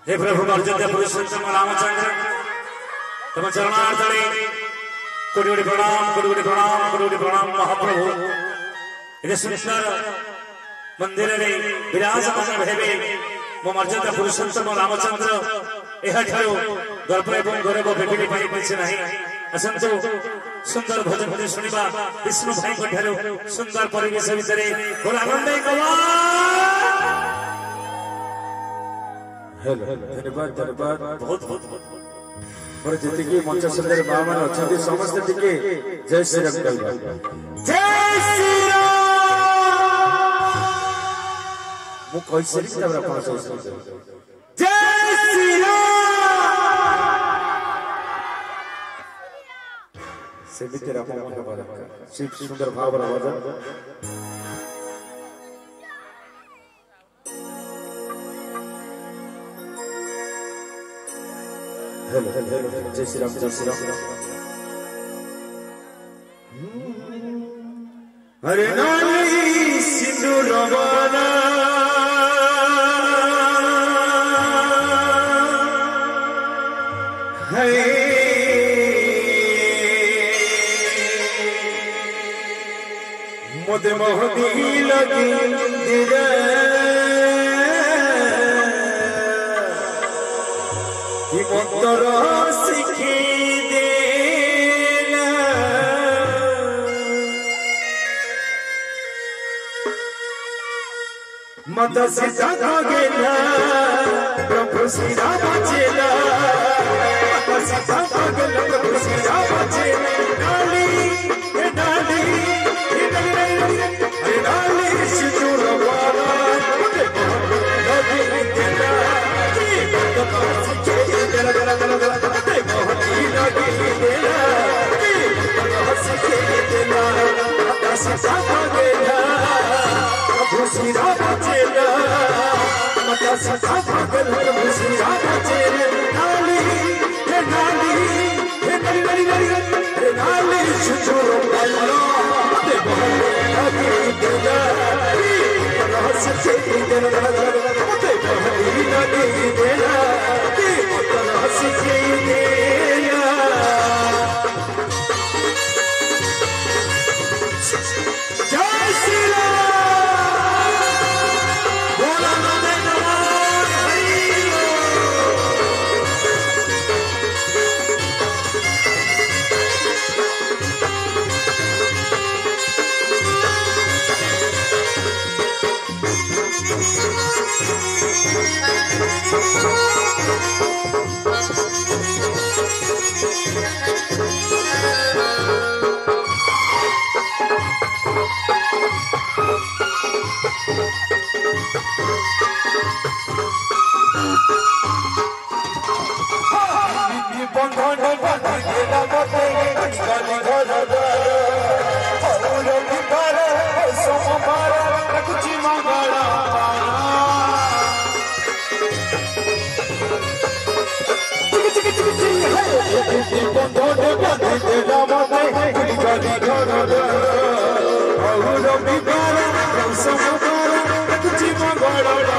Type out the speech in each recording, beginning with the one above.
हे प्रभु अर्जुन पुरुषोत्तम रामचंद्र तम चरणार्थळे कोटि कोटि प्रणाम कोटि कोटि प्रणाम कोटि कोटि प्रणाम महाप्रभु ये सुंदर मंदिर रे विराजमान हेबे मो मर्यादा पुरुषोत्तम रामचंद्र एहा ठारो गर्भ एवं गौरव बेबिली पाई किछ नाही असंतो सुंदर भजन भजन सुनिबा विष्णु भाई को ठारो सुंदर परिवेश भितरे बोल आनंद कवा हेलो धन्यवाद धन्यवाद बहुत बहुत और जति की मंच सुंदर बाबा मान अछंती समस्त टिके जय श्री राम कहबा जय श्री राम मु कहि सरी तबरा पास जय श्री राम सेमिते राम मन बारा शिव सुंदर भाव भजन हेलो हेलो जय श्री राम जय श्री राम हरे नाली सिंदूर वाला है मोदे मोहदी लगी दिले कि मंत्र सिखी देला मत सीता गेला प्रभु श्री राम चेला मत सीता गेला प्रभु श्री राम चेला डाली हे डाली हे डाली हे डाली सिंदूर वाला मोदे मोहदी देला कि मंत्र सिखी देला देला देला मोदे मोहदी लगी देला कि मंत्र सिखी देला मत सीता गेला प्रभु श्री राम चेला मत सीता गेला प्रभु श्री राम चेला डाली हे डाली हे डाली डाली हे डाली सिंदूर वाला मोदे मोहदी लगी देला कि मंत्र सिखी देला मोदे मोहदी लगी देला कि मंत्र सिखी देला जय श्री राम बोला नंदे नमः हरि बंधन बांधी देला मते गली घर और विकार सोमवार कुछ मंगला बंधन बांधी देला मते गली घर और विकार सोमवार कुछ मंगला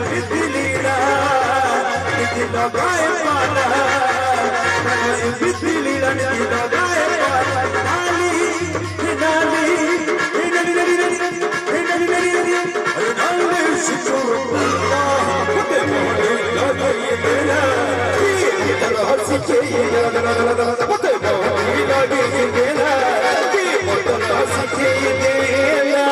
बिजलीला लगाए पाला बिजलीला लगाए पाला डाली डाली डाली डाली डाली डाली सिंदूर वाला मोदे मोहदी लगी देला कि मंत्र सिखी देला मोदे मोहदी लगी देला कि मंत्र सिखी देला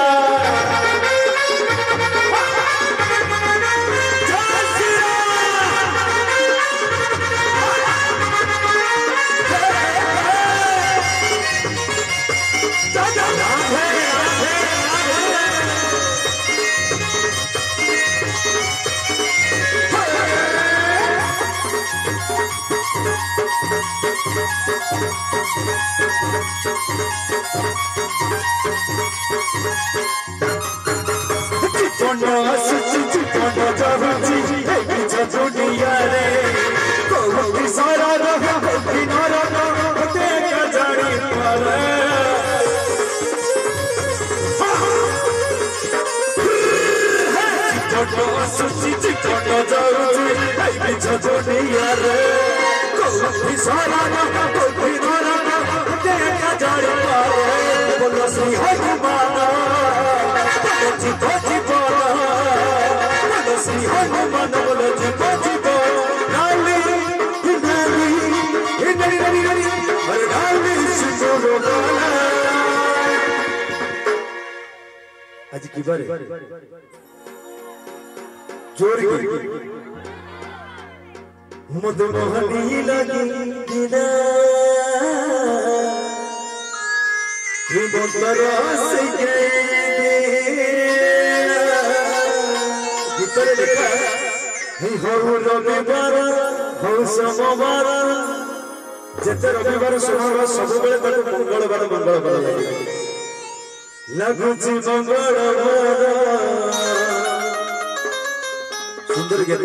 सारा रहा सुची जीवन जाऊची आई बिछ दुनिया रे कोठी सारा ना कोठी धरा ना देखा जाई पारे बोलो सिंह माना बोलो जीतो जीवन बोलो सिंह माना बोलो जीतो जीवन नाली नाली नाली नाली नाली अरे नाली सिंदूर वाला आज की बारे जोर की मधुमोहनी लगी दिना से गीतर लिखा हो रविवार हो सोमवार जिते रविवार सोमवार सब मंगलवार मंगलवार लगुच मंगलवार सुंदर गीत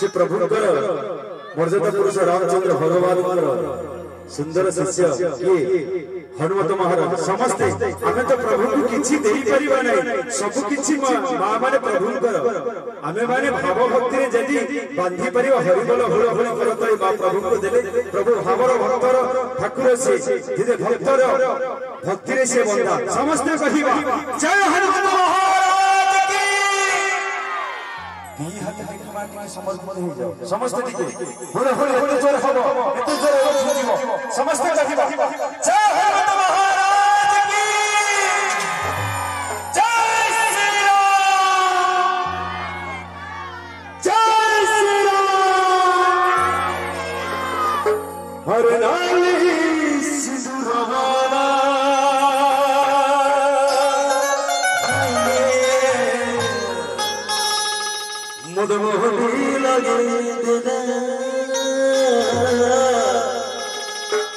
से प्रभुंकर मर्यादा पुरुष रामचंद्र भगवान सुंदर शिष्य किए हनुमत महाराज समस्ते आमे तो प्रभु को किछि देई परिबा नै सब किछि मां माने प्रभुंकर आमे माने भाव भक्ति रे जदी बांधी परिबा हरिबोल हुळ हुळ करतै मां प्रभु को देले प्रभु भावर भक्तर ठाकुर से जिदे भक्तर भक्ति रे से बंदा समस्ते कहिबा जय हनुमत महाराज की दी हाथ देखमा के समर्पण हो जाओ समस्ते टिके हुळ हुळ एते जोर हबो एते जोर हो जीवो समस्ते कहिबा जय हनुमत महाराज की जय श्री राम जय श्री राम हर नाली सिंदूर वाला मधुमोहनी लगी दिना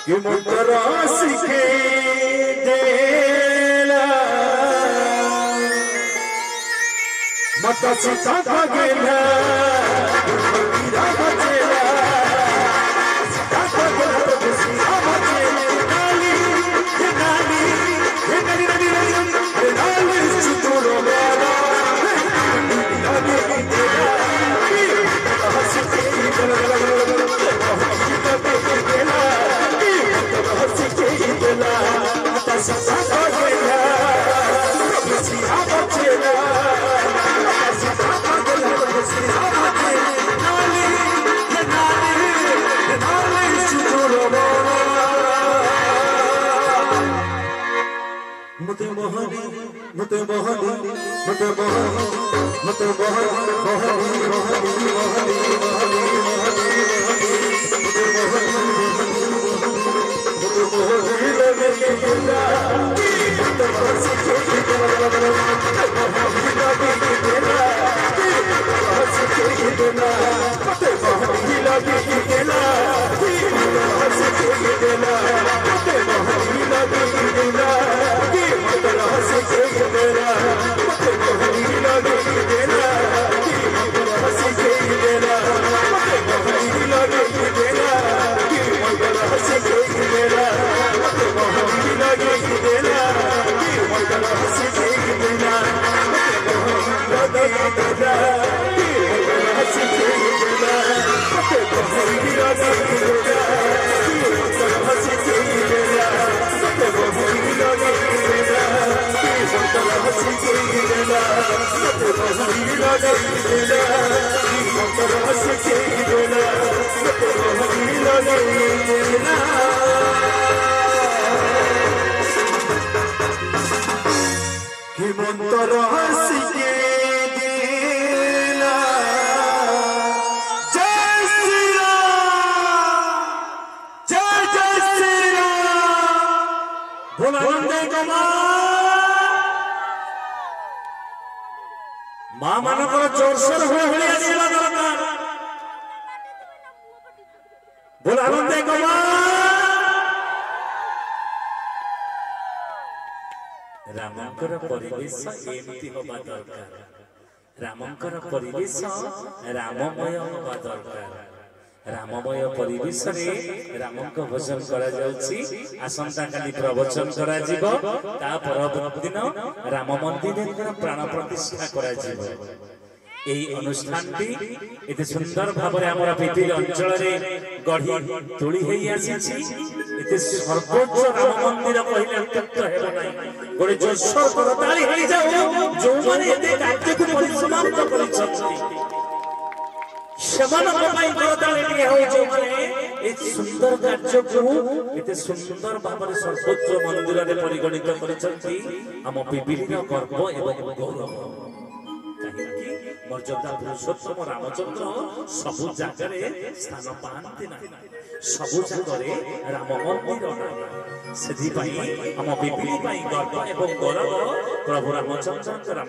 कि मंत्र सिखे देला माता सीता भागेला मीरा बचेला सीता भागेला प्रभु सीता बचेला नाली नाली नाली नाली नाली नाली सिंदूर वाला मते मोहनी मते मोहनी मते मोहनी मते मोहनी मोहनी मोहनी मोहनी मोहनी लगे दिला मते बरस के दिला मोहनी लगे दिला बरस के दिला मते मोहनी लगे दिला बरस के दिला मते मोहनी लगे दिला बरस के दिला मते मोहनी लगे दिला बरस के दिला मते मोहनी लगे दिला बरस के दिला मते मोहनी लगे दिला बरस के दिला मते मोहनी लगे दिला बरस के दिला मते मोहनी लगे दिला बरस के दिला मते मोहनी लगे दिला बरस के दिला मते मोहनी लगे दिला बरस के दिला मते मोहनी लगे दिला कि मंत्र सिके दिला जय श्री राम जय जय श्री राम बोल आनंदे गमा मां मानकर जोरसोर हुए हुए आसीला दरकार बोल आनंदे गमा रामंकर परिवेश एमती होबा दरकार रामंकर परिवेश राममय होबा दरकार राममय परिवेश रे रामंक भजन करा जाउछि आसंता काली प्रवचन करा जिवो ता परवर्ती दिन राम मंदिर प्राण प्रतिष्ठा करा जिवो এই অনুষ্ঠানটি এতে সুন্দর ভাবে আমরা পৃথিবী অঞ্চଳରେ গঢ়ি তোଳି ହେଇ ଆସିଛି এতে সর্বোচ্চ রাম মন্দির কহিলে অত্যন্ত ହେବ নাই গোটে জোরসোর করতালি ହେଇ যাও ଯୋଉମାନେ এতে କାର୍ଯ୍ୟକୁ ପରିସମାପ୍ତ କରିଛନ୍ତି ସେମାନଙ୍କ ପାଇଁ କରତାଳି ଟିକେ ହଉ ଯୋଉମାନେ এই সুন্দর କାର୍ଯ୍ୟକୁ ଏତେ ସୁନ୍ଦର ଭାବରେ ସର୍ବୋଚ୍ଚ ମନ୍ଦିରରେ ପରିଗଣିତ କରିଛନ୍ତି ଆମ ବିବିଧର ଗର୍ବ ଏବଂ ଗୌରବ କାହିଁକି ମର୍ଯ୍ୟାଦା ପୁରୁଷୋତ୍ତମ ରାମଚନ୍ଦ୍ର ସବୁ ଜାଗାରେ ସ୍ଥାନ ପାଆନ୍ତି ନାହିଁ ସବୁ ଜାଗାରେ ରାମ ମନ୍ଦିର ନାହିଁ ସେଥିପାଇଁ ଆମ ବିବିଧି ପାଇଁ ଗର୍ବ ଏବଂ ଗୌରବ ପ୍ରଭୁ ରାମଚନ୍ଦ୍ରଙ୍କର